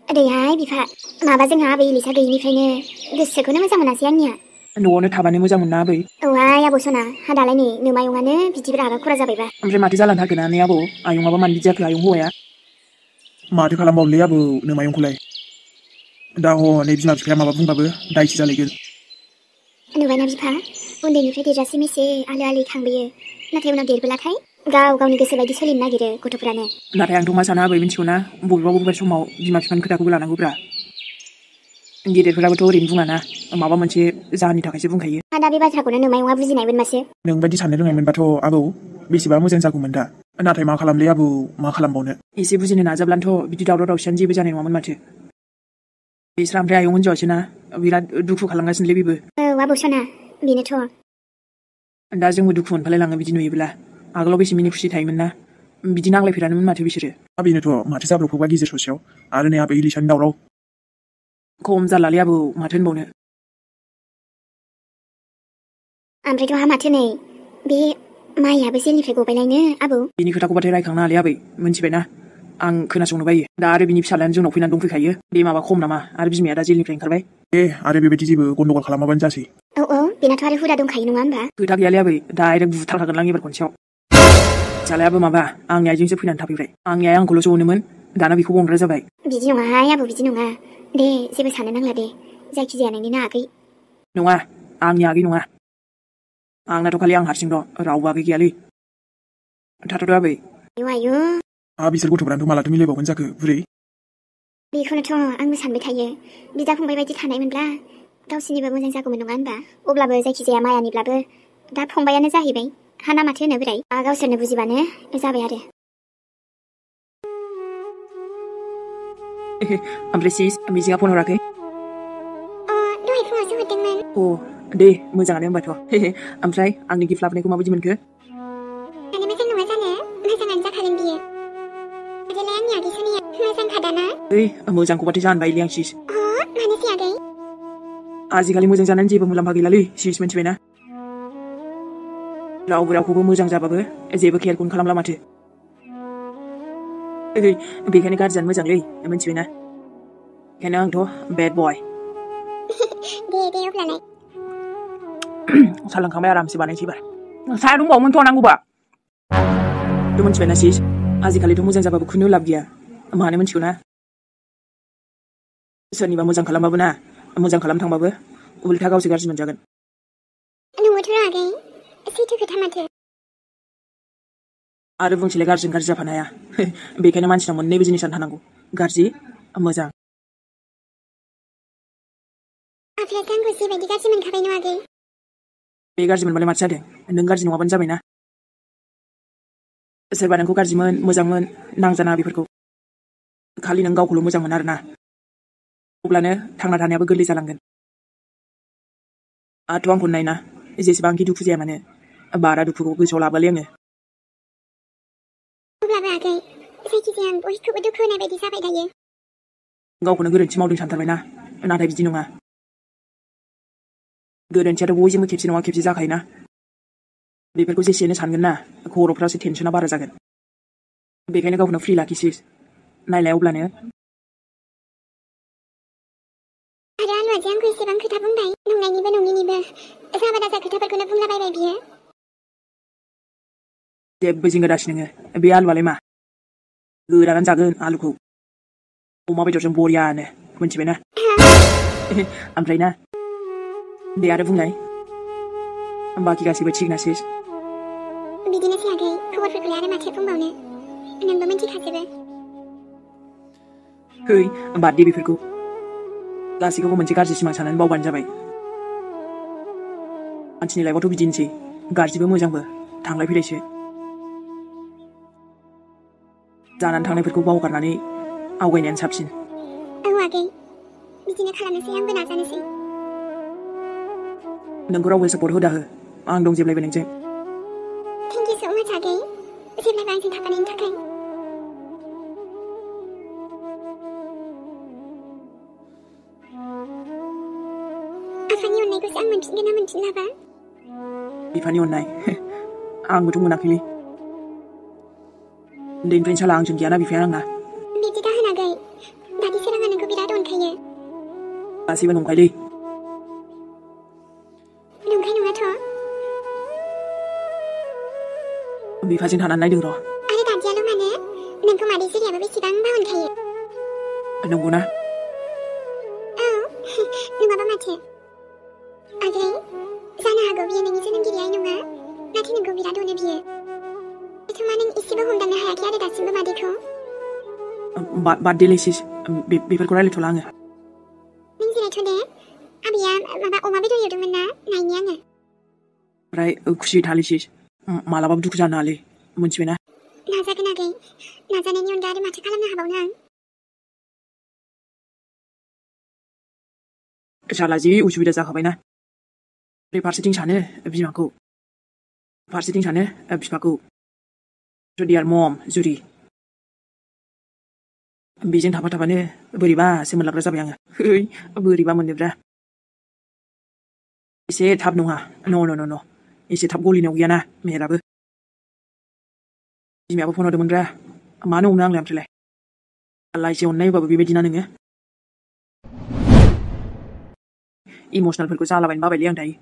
ओरैहाय बिफा माबा जोंहा आबै इलिसा गैयिनिफ्रायनो गोसोखौनो मोजां मोनासै आंनिया। न'आवनो थाबानो मोजां मोना आबै। औहाय आबौ सना हा दालाय नै नोमायंआनो बिदि रागा खरा जाबायबा। ओमफ्राय माथो जालांनो हागोन ने आबौ आयंआबा मानो बिदि जाखो आयं हौवाया। माथो खालामबावलै आबौ नोमायंखौलाय दा हनै बिमा बिफाया माबा बुंबाबो दायसो जालायगोन। नुबायना बिफा उन्दैनिफ्राय देरजासिम एसे आलो आलो थांबोयो नाथाय उनाव देरबोलाथाय गाव गावनि गोसो बायदि सोलिनो नागिरो गथ'फ्रानो। नाथाय आंथ' मा साना आबै मिथिगौना बबेबा समाव बिमा बिफानि खोथाखौबो लानांगौब्रा। गेदेरफोराबोथ' ओरैनो बुङाना माबा मोनसे जाहोननि थाखायसो बुंखायो। दा बे बाथ्राखौनो नोमायंआ बुजिनायमोन मासो। नोंबायदि साननो रोंनायमोनबाथ' आबौ बेसेबा मोजां जागौमोन दा। नाथाय मा खालामलै आबौ मा खालामबावनो। एसे बुजिनो नाजाब्लानोथ' बिदि दावराव दावसियानो जेबो जानाय नङामोन माथो। बिस्रा ओमफ्राय आयं हिनजावासो ना बिराद दुखु खालामगासिनोलै बेबो। औ आबौ सना बेनोथ'। दा जोंबो दुखु मोनफालायलाङो बिदि नुयोब्ला। आगोलाव बेसे मिनि खुसि थायोमोन ना बिदि नांलायफेरानोमोन माथो बिसोरो। बेनोथ' माथो जाब्रबखोबा गेजेर ससेयाव आरो नै आबै इलिसानि दावराव। खम जालालै आबौ माथो होनबावनो। ओमफ्रायथ' हा माथो नै बे माइयाबो जेलनिफ्राय गबायलायनो आबौ। बिनि खोथाखौबाथाय रायखांनाङालै आबै मिन्थिबायना आं खोनासंनो बायो। दा आरो बिनि फिसालायानो जोंनाव फैनानै दंफैखायो बे माबा खम नामा आरो बिमाया दा जेलनिफ्राय ओंखारबाय। आरो बेबायदि जेबो गन्डगल खालामाबानो जासै। औ बेनाथ' आरो हुदा दंखायो नङा होनबा। खोथा गैयालै आबै डाइरेक्ट बुथारखागोन आं एबार खनसेयाव। फिसालायाबो माबा आंनि आइजोंसो फैनानै थाफैबाय। आंनि आइ आंखौल'सो अनोमोन दाना बेखौबो अनग्रा जाबाय। बिदि नङाहाय आबौ बिदि नङा दे जेबो साननो नांला दे जायखिजाया नोंनिनो आगै। नङा आंनि आगै नङा आंनाथ' खालि आं हारसिंल' रावबो आगै गैयालै। थाथ'दो आबै। आयु बिसोर गथ'फ्रानोथ' मालाथो मिलायबावगोन जाखो बुरै। बेखौनोथ' आंबो सानबाय थायो बिदा फंबाय बायदि थानायमोनब्ला गावसिनिबो मोजां जागौमोन नङा होनबा। अब्लाबो जायखिजाया मायानिब्लाबो दा फंबायानो जाहैबाय हाना माथो होनो बोराय गावसोरनो बुजिबानो जाबाय आरो। ओमफ्राय सिस मिजिङा फन हराखै? दहाय फुङावसो हरदोंमोन। दे मोजाङानो होनबाथ'। ओमफ्राय आंनि गिफ्ट लाबोनायखौ माबायदि मोनखो? मानो मोजां नङा जानो मोजाङानो जाखागोन बियो। आरोलाय आंनि आगै सोनिया मोजांखादाना? मोजांखौबाथाय जानो बायोलै आं सिस। मानोसै आगै? आजिखालि मोजां जानानै जेबो मुलाम्फा गैलालै सिस मिन्थिबायना। रावबो रावखौबो मोजां जाबाबो जेबो केयारखौनो खालामला माथो। बेखायनो गाज्रियानो मोजांलै मिन्थिबायना। बेखायनो आंथ' बेड बय। दे अब्लालाय। साहा लोंखांबाय आरामसे बानायनोसै एबार। साहा दंबावोमोनथ' नांगौबा। थ' मिन्थिबायना सिस आजिखालिथ' मोजां जाबाबो खुनु लाब गैया मानो मिन्थिगौ ना? सोरनिबा मोजां खालामबाबो ना मोजां खालामथांबाबो उल्था गावसो गाज्रि मोनजागोन। नंगौथ' आगै सैथो खोथा माथो। आरो बुंसैलाय गाज्रिजों गाज्रि जाफानो हाया। बेखायनो मानसिनाव मोननैबो जिनिसानो थानांगौ गाज्रि मोजां। आफायासो आंखौ जेबायदि गाज्रि मोनखाबाय न' आगै। बे गाज्रि मोनबालाय माथो जादों नों गाज्रि नङाबानो जाबायना। सोरबा नोंखौ गाज्रिमोन मोजांमोन नांजानाङा बेफोरखौ। खालि नों गावखौल' मोजां मोन आरोना अब्लानो थांना थानायाबो गोरलै जालांगोन। आंथ' आंखौ नायना जेसेबांखि दुखु जाया मानो बारा दुखुखौ गोसोआव लाबोलै आङो। अब्लाबो आगै जायखिजाया आं बयखौबो दुखु होनाय बायदि जाबाय दायो। गावखौनो गोरोन्थि मावदों सानथारबायना नाथाय बिदि नङा। गोरोन्थियाथ' बयजोंबो खेबसे नङा खेबसे जाखायोना। बेफोरखौ जेसेनो सानगोन ना खर'फ्रासो टेनसना बारा जागोन। बेखायनो गावखौनो फ्रि लाखिसिस नायलाय अब्लानो। आरो आलुआजे आंखौ एसेबां खोथा बुंबाय नंनायनिबो नङिनिबो जाबा दाजा खोथाफोरखौनो बुंलाबायबाय बियो। जेबो जिंगा दासि नोङो बे आलुआलाय मा गोदानानै जागोन आलुखौ अमा बेदरजों बरियानो मिन्थिबायना। ओमफ्राय ना दे आरो बुंलाय बाखि गासैबो थिग ना सिस? बिदिनोसै आगै खबरफोरखौलाय आरो माथो बुंबावनो नोंबो मिन्थिखाजोबो। बाद दे बेफोरखौ गासैखौबो मोनसे गाज्रि सिमां साननानै बावबानो जाबाय। मानसिनि लाइफआवथ' बिदिनोसै गाज्रिबो मोजांबो थांलाय फैलायसो। जानानै थांनायफोरखौ बावगारनानै आवगायनायानो साबसिन। औ आगै बिदिनो खालामनोसै आंबो नाजानोसै। नोंखौ रावबो सापर्ट होदा हो आं दं जेब्लायबो नोंजों। थेंक इउ सो माच आगै जेब्लायबो आंजों थाफानायनि थाखाय। आफानि अननायखौसो आं मोनफिनगोन ना मोनफिनाबा? बिफानि अननाय आंबोथ' मोनाखैलै। उन्दैनिफ्रायनो साला आंजों गैयाना बिफाया आंना। बिदि दाहोन आगै दादि सोराङा नोंखौ बिराद अनखायो गासैबो नंखायलै नंखाय नङाथ' बिफाजों थानानै नायदों र' आरो दादियाल' मानो नोंखौ मादै जिरियाबो बेसेबांबा अनखायो नंगौना औ नङाबा माथो आगै जानो हागौ बियो नोंनि जोनोमगिरि आइ नङा नाथाय नोंखौ बिराद अनो बियो एथ'मा नों एसेबो हमदांनो हायाखै आरो दासिमबो मादैखौ बाद देलायसिस बेफोरखौ रायलायथ'ला आङो नों जिरायथ' दे आबैया माबा अमा बेदर एवदोंमोन ना नायनि आङो ओमफ्राय खुसि थालिसिस मालाबाबो दुखु जानो हालै मोनथिबायना नाजागोन आगै नाजानायनि अनगा आरो माथो खालामनो हाबावनो आं साला जि उसुबिदा जाखाबायना ओमफ्राय फारसेथिं सानो बिमाखौ फारसेथिं सानो बिफाखौ डियार मम जुरि बेजों थाबानो बोरैबा सोमोनलाग्रा जाबाय आङो है बोरैबा मोनोब्रा एसे थाब नङा न' एसे थाब गलिनायाव गैयाना मेहेराबो बिमायाबो फन हरदोंमोनब्रा मानो हमनो आंलाय ओमफ्रायलाय आल्ला एसे अननाय होबाबो बेबायदिना नोङो इमसनेलफोरखौ जालाबायनो बाबायलै आं दायो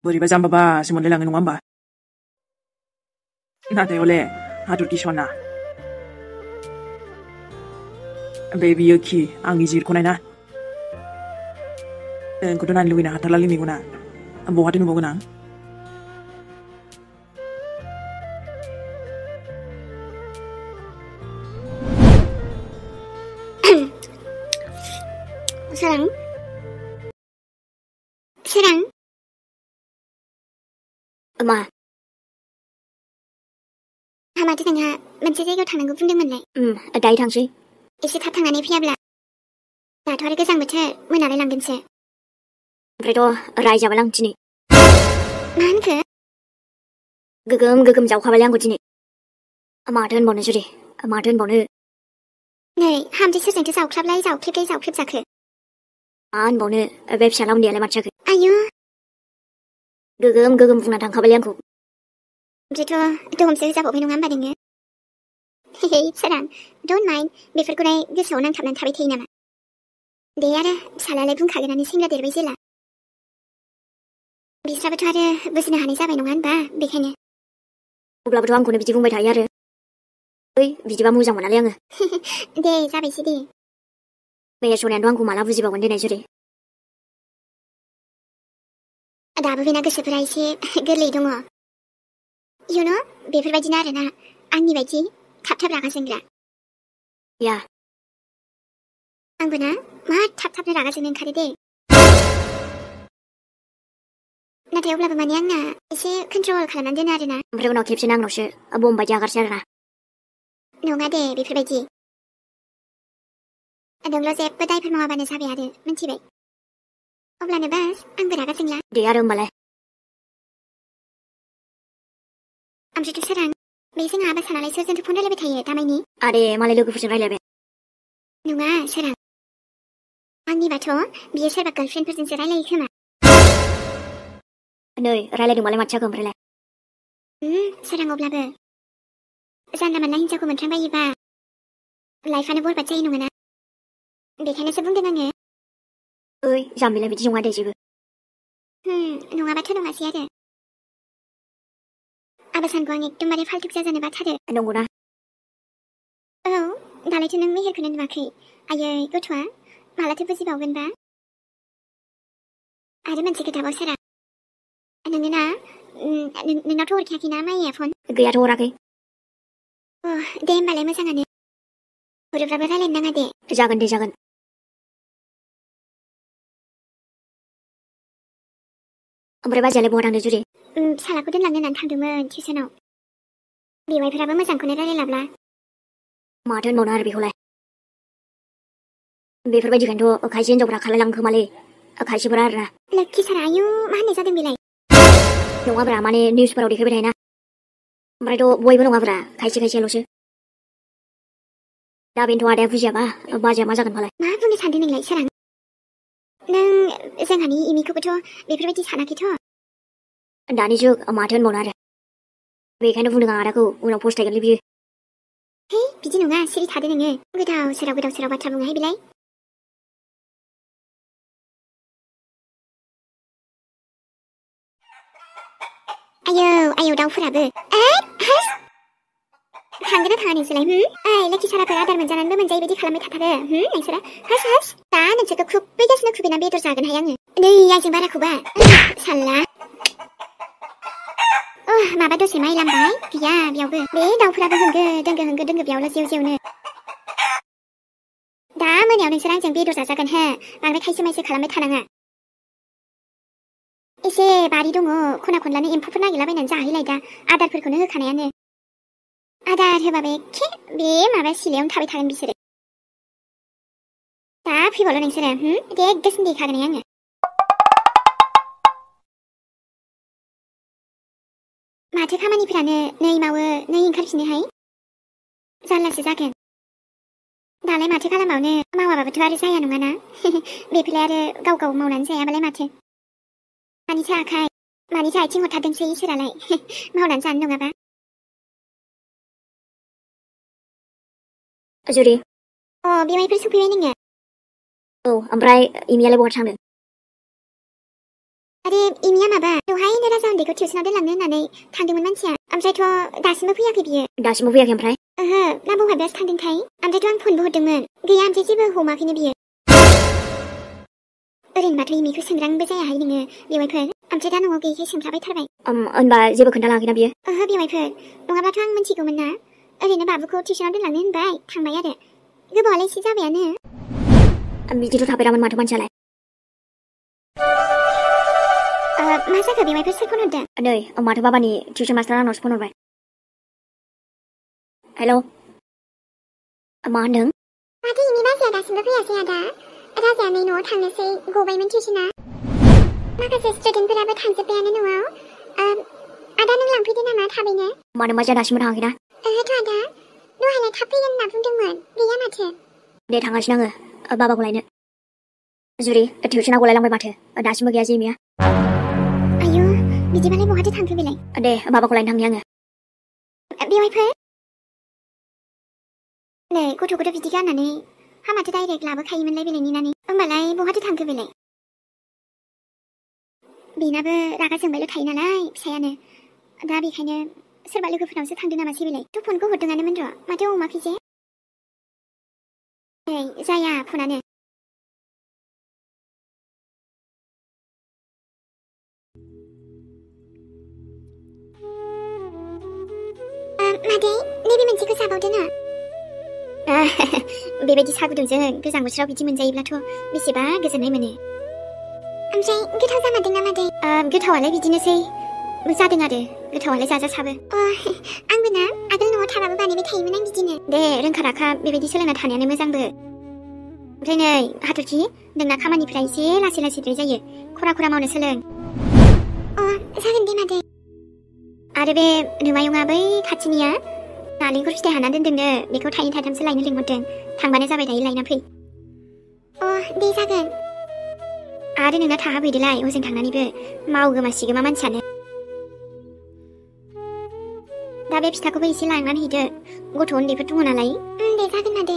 बोरैबा जाम्बाबासो मोनलायलाङो नङा होमबा नाथाय हले हाथरखि सना बे बियो खि आंनि जिरख'नाय ना नोंखौथ' नायनो लुबैनो हाथारलालै मेगना बहाथो नुबावगोन आं सोरां मा माथो नोंहा मोनसे जायगायाव थांनांगौ बुंदोंमोनलाय दायो थांसै एसे थाब थांनानै फैयाब्ला दाथ' आरो गोजां बोथोर मोनालाय लांगोनसो ओमफ्रायथ' रायजाबाय आं दिनै मा होनखो गोगोम जावखाबायलै आंखौ दिनै माथो होनबावनो जुरि माथो होनबावनो नै हामथि सोरजोंथो जावख्रेब जाखो मा होनबावनो बे फिसाला उन्दैयालाय माथो जाखो आयु गोगोम बुंना थांखाबायलै आंखौ ओमफ्रायथ' दहमसो जाबावबाय नङा होमबा नोङो हे सोरां डन्ट माइन्ड बेफोरखौलाय गोसोआव नांथाबनानै थाबाय थायो नामा दे आरो फिसालायालाय बुंखागोनानो सेंग्रा देरबाय जेला बिस्राबोथ' आरो बुजिनो हानाय जाबाय नङा होनबा बेखायनो अब्लाबोथ' आंखौनो बिदि बुंबाय थायो आरो ओइ बिदिबा मोजां मोनालै आङो दे जाबायसै दे बे सनायाथ' आंखौ माला बुजिबावगोन देनाय जुरि दाबो बेना गोसोफोरा एसे गोरलै दङ इयुनो बेफोरबायदिनो आरोना आंनि बायदि थाब रागा जोंग्रा या आंबो ना मा थाबनो रागा जोंनो ओंखारो दे नाथाय अब्लाबो माने आंना एसे कन्ट्रल खालामनानै दोनो आरोना ओमफ्राय उनाव खेबसेनो आंनावसो बम बायदि आगारसै आरोना नङा दे बेफोरबायदि नोंल' जेबो दायफोर मावाबानो जाबाय आरो मिन्थिबाय अब्लानो बास आंबो रागा जोंला दे आरो होमबालाय ओमफ्रायथ' सोरां बे जोंहा आबा सानालाय सोरजोंथो फन रायलायबाय थायो दामायनि आरे मालाय लोगोफोरजों रायलायबाय नङा सोरां आंनिबाथ' बियो सोरबा गार्लफ्रेन्डफोरजोंसो रायलायो खोमा नै रायलायदोंबालाय माथो जाखो ओमफ्रायलाय सोरां अब्लाबो जानला मोनला हिन्जावखौ मोनफ्रांबायोबा लाइफआनो बरबाद जायो नङाना बेखायनोसो बुंदों आङो ओइ जाम्बिलाय बिदि नङा दे जेबो नङाबाथ' नङासै आरो आबा सानखौ आं एकदमबारे फाल्थुक जाजानो बाथारो नंगौना औ दालायथ' नों मेहेरखौनो नुवाखै आयै गथ'आ मालाथो बुजिबावगोनबा आरो मोनसे खोथाबाव सोरां नोङो ना नोंनावथ' हरखायाखैना माइया फन गैयाथ' हराखै दे होमबालाय मोजाङानो हरोब्लाबो रायलायनो नाङा दे जागोन दे जागोन ओमफ्राय बाजैयालाय बहा थांदों जुरि फिसालाखौ दोनलांनो होननानै थांदोंमोन टिउसनाव बेवाइफोराबो मोजांखौनो रायलायलाब्ला माथो होनबावनो आरो बेखौलाय बेफोरबायदिखायनोथ' खायसे हिनजावफ्रा खालायलाङो खोमालै खायसेफोरा आरोना लोक्षि सारा आयु मा होननाय जादों बेलाय नङाब्रा माने निउसफोराव देखायबाय थायोना ओमफ्रायथ' बयबो नङाब्रा खायसेल'सो दा बेनोथ' आदाया बुजियाबा बाजैया मा जागोन फालाय मा बुंनो सानदों नोंलाय सोरां नों जोंहानि इमिखौबोथ' बेफोरबायदि सानाखैथ' दानि जुग माथो होनबावनो आरो बेखायनो बुंदों आं आदाखौ उनाव फस्थायगोनलै बियो बिदि नङा सिरि थादो नोङो गोदाव सोराव बाथ्रा बुङोहाय बेलाय आयौ आयौ दाउफोराबो हास थांगोना थाङा नोंसोरलाय लेखि साराफोर आदार मोनजानानैबो मोनजायै बायदि खालामबाय थाथारो नोंसोरो हास दा नोंसोरखौ खुबैगासिनो खुबैना बेदर जागोनहाय आङो नै आंजों बारा खुबा साल्ला माबा दसे माइ लामबाय गैया बेयावबो बे दाउफोराबो होंगो दोंगो बेयावल' जेव जेवनो दा मोनायाव नोंसोर आंजों बेदर जाजागोन बांद्राय खायसो मायसो खालामबाय थानाङा एसे बारि दङ खना खनलानो एम्फौफोर नागिरलाबायनानै जाहैलाय दा आदारफोरखौनो होखानायानो आदार होबाबो एखे बे माबा सिलायावनो थाबाय थागोन बिसोरो दा फैबाल' नोंसोरो देग्गोसिन देखागोन आङो माथो खामानिफोरानो नै मावो नै ओंखारफिनोहाय जारलासो जागोन दालाय माथो खालामबावनो मावाबाबोथ' आरो जाया नङाना बेफोरलाय आरो गाव गाव मावनानै जायाबालाय माथो मानिथो आखाय मानिथो आथिं हरथारदोंसै इसोरालाय मावनानै जानो नङाबा जुरि बेवाइफोर सफैबाय नोङो औ ओमफ्राय इमियालाय बहा थांदों आरे इमिया माबा दहायनो राजा उन्दैखौ टिउसनाव दोनलांनो होननानै थांदोंमोन मानसिया ओमफ्रायथ' दासिमबो फैयाखै बियो दासिमबो फैयाखै ओमफ्राय ना बहायबासो थांदोंथाय ओमफ्रायथ' आं फनबो हरदोंमोन गैया ओमफ्राय जेबो हमाखैनो बियो ओरैनोबाथ' इमिखौ सोंग्रांबो जायाहाय नोङो बेवाइफोर ओमफ्राय दा न'आव गैयैखाय सोंफ्लाबायथारबाय होनबा जेबो खोन्थालाङाखैना बियो बेवाइफोर नङाबाथ' आं मिथिगौमोन ना ओरैनो बाबुखौ टिउसनाव दोनलांनो होनबाय थांबाय आरो गोबावालाय एसे जाबायानो बिदिथ' थाफेरामोन माथो मानसियालाय मा जाखो बेवाइफोर सोर फन हरदों नै माथो बाबानि टिउसन मास्टारा आंनावसो फन हरबाय हेल' मा होनदों माथो इनि बाजैया दासिमबो फैयासै आदा राजाया नै न'आव थांनोसै गबायमोन टिउसना माखासे स्टुडेन्टफोराबो थांजोब्बायानो न'आव आदा नों लांफैदो नामा थाबैनो मानो बाजैया दासिमबो थाङाखैना ओहोथ' आदा दहायलाय थाब फैगोन होनना बुंदोंमोन गैया माथो दे थांगासिनो आङो बाबाखौ लायनो जुरि टिउसना गलायलांबाय माथो दासिमबो गैया जेमिया आयौ बिदिबालाय बहाथो थांखो बेलाय दे बाबाखौ लायनो थांनि आङो बेवाइफोर नै गथ'खौथ' बिदि गाननानै हामाथो डाइरेक्ट लाबोखायोमोनलाय बेलाय नेनानै होमबालाय बहाथो थांखो बेलाय बेनाबो रागा जोंबायल' थायो नालाय फिसायानो दा बेखायनो सोरबा लोगोफोरनावसो थांदों नामासै बेलाय थ' फनखौ हरदोंआनोमोन र' माथो हमाखै जे नै जाया फनानो मादै नैबे मोनसेखौ जाबावदो ना बेबायदि सा गुदुंजों गोजां बोथोराव बिदि मोनजायोब्लाथ' बेसेबा गोजोननाय मोनो ओमफ्राय गोथाव जामारदों ना मादै गोथावालाय बिदिनोसै जादों आरो गोथावालाय जाजासाबो आंबो ना आगोल न'आव थाबाबो बानायबाय थायोमोन आं बिदिनो दे रोंखा राखा बेबायदि सोलोंना थानायानो मोजांबो ओमफ्राय नै हाथरखि नोंना खामानिफ्रा एसे लासै लासैद्राय जायो खरा खरा मावनो सोलों जागोन दे मादै आरो बे नोमायंआ बै खाथिनिया नालेंखर फिथाइ हाना दोन्दोंनो बेखौ थाइनै थाइथामसो लायनो लिंहरदों थांबानो जाबाय दायो लायना फै दे जागोन आरो नोंना थाहाबहैदोलाय हजों थांनानैबो मावगोमा सिगोमा मानसियानो दा बे फिथाखौबो एसे लांनानै हैदो गथ' उन्दैफोर दङ नालाय दे जागोन मादै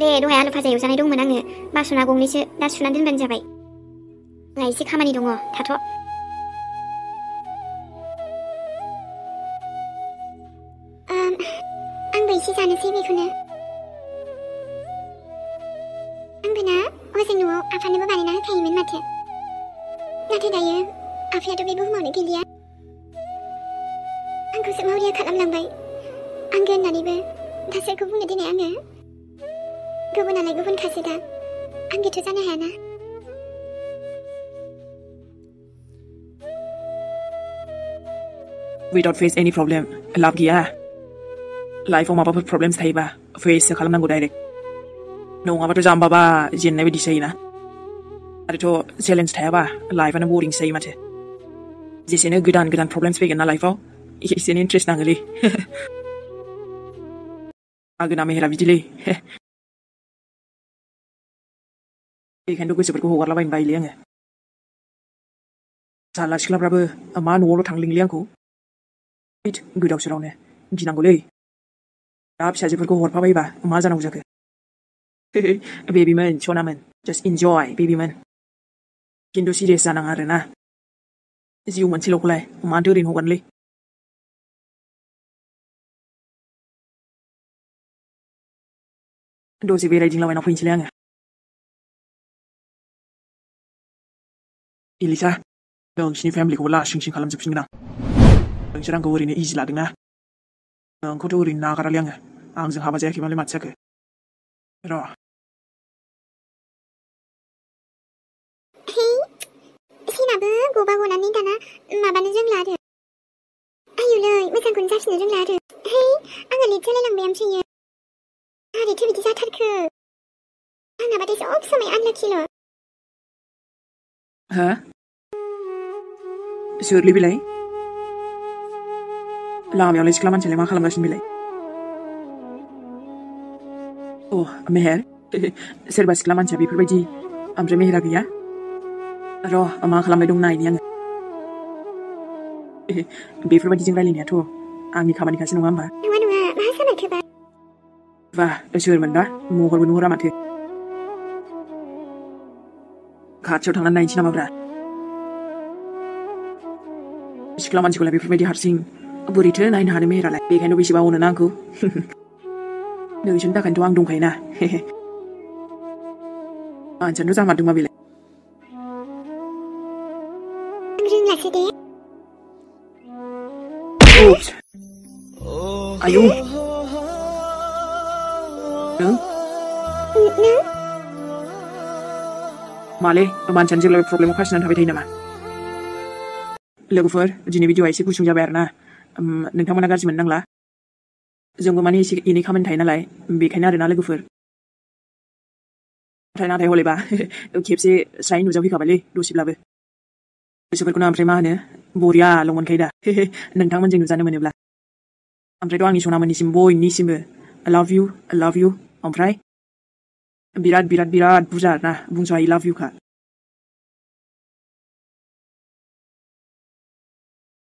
दे दहाय आलु भाजा एवजानाय दंमोन आङो बासना गंनैसो दा सुनानै दोनबानो जाबाय आंहा एसे खामानि दङ थाथ' आंबो एसे जानोसै बेखौनो आंबो ना हजों न'आव आफानोबो बानायना होखायोमोन माथो नाथाय दायो आफायाथ' बे बुहुमावनो गैलिया आंखौसो मावरिया खालामलांबाय आंगो होननानैबो दा सोरखौ बुंनो दिनै आङो गुबुनालाय गुबुनखासो दा आंगोथ' जानो हायाना Without face any problem लाब गैया लाइफआव माबाफोर प्रब्लेम्स थायोबा फेससो खालामनांगौ डाइरेक्ट नङाबाथ' जाम्बाबा जेननाय बायदि जायोना आरोथ' चेलेन्ज थायाबा लाइफआनो बरिंसो जायो माथो जेसेनो गोदान गोदान प्रब्लेम्स फैगोन ना लाइफआव एसेनो इन्ट्रेस्ट नाङोलै आगोना मेहेरा बिदिलै बेखायनोथ' गोसोफोरखौ हगारलाबायनो बायोलै आङो जारला सिख्लाफ्राबो मा न'आवल' थांलिंलै आंखौ गोदाव सोरावनो गिनांगौलै दा फिसाजोफोरखौ हरफाबायबा मा जानांगौ जाखो बेबिमोन सनामोन जास्ट इन्जय बेबिमोन खिन्थु सिरियास जानाङा आरोना जिउ मोनसेल'खौलाय मानोथो ओरैनो हगारनोलै दसे बेरायदिंलाबायना फैनोसैलाय आङो इलिसा नोंसिनि फेमिलिखौबो लासिं सिं खालामजोबफिनगोन आं नोंसोर आंखौ ओरैनो इजि लादोंना नोंखौथ' ओरैनो नागारालै आङो आंजों हाबा जायाखैबालाय माथो जाखो र' सेनाबो गबा गनानै दाना माबानो रोंला आरो आयुलै मोजांखौनो जाफिननो रोंला आरो आङो लेट जालायलांबाय ओमफ्रायो मारैथो बिदि जाथारखो आंनाबाथाय सब समाय आनलाखिल' हा सोरलै बेलाय लामायावलाय सिख्ला मानसियालाय मा खालामगासिनो बेलाय मेहेर सोरबा सिख्ला मानसिया बेफोरबायदि ओमफ्राय मेहेरा गैया र' मा खालामबाय दं नायनि आङो बेफोरबायदिजों रायलायनायाथ' आंनि खामानिखासो नङा होमबा नङा नङा मा जामारखोबा बा सोरमोनबा महरबो नुहुरा माथो खाथियाव थांनानै नायनोसै नामाब्रा सिख्ला मानसिखौलाय बेफोरबायदि हारसिं बोरैथो नायनो हानो मेहेरालाय बेखायनो बेसेबा अनोना आंखौ नोंसोरनि थाखायनोथ' आं दंखायोना मानसियानोथ' जामारदों मा बेलाय आं रोंलासो दे आयौ नों माले मानसियानो जेब्लाबो प्रब्लेमाव फासिनानै थाबाय थायो नामा लोगोफोर दिनै भिडिअ'आ एसे गुसुं जाबाय आरोना नोंथांमोना गाज्रि मोननांला जोंबो माने एसे एनै खामानि थायो नालाय बेखायनो आरोना लोगोफोर नाथाय हलेबा खेबसे स्राय नुजाफैखाबायलै दसेब्लाबो गोसोफोरखौनो ओमफ्राय मा होनो बरियाल' मोनखायो दा नोंथांमोनजों नुजानो मोनोब्ला ओमफ्रायथ' आंनि सनामोननिसिम बयनिसिमबो लाभ इउ ओमफ्राय बिराद बिराद बिराद बुरजा आरोना बुंस' हायो लाभ इउखा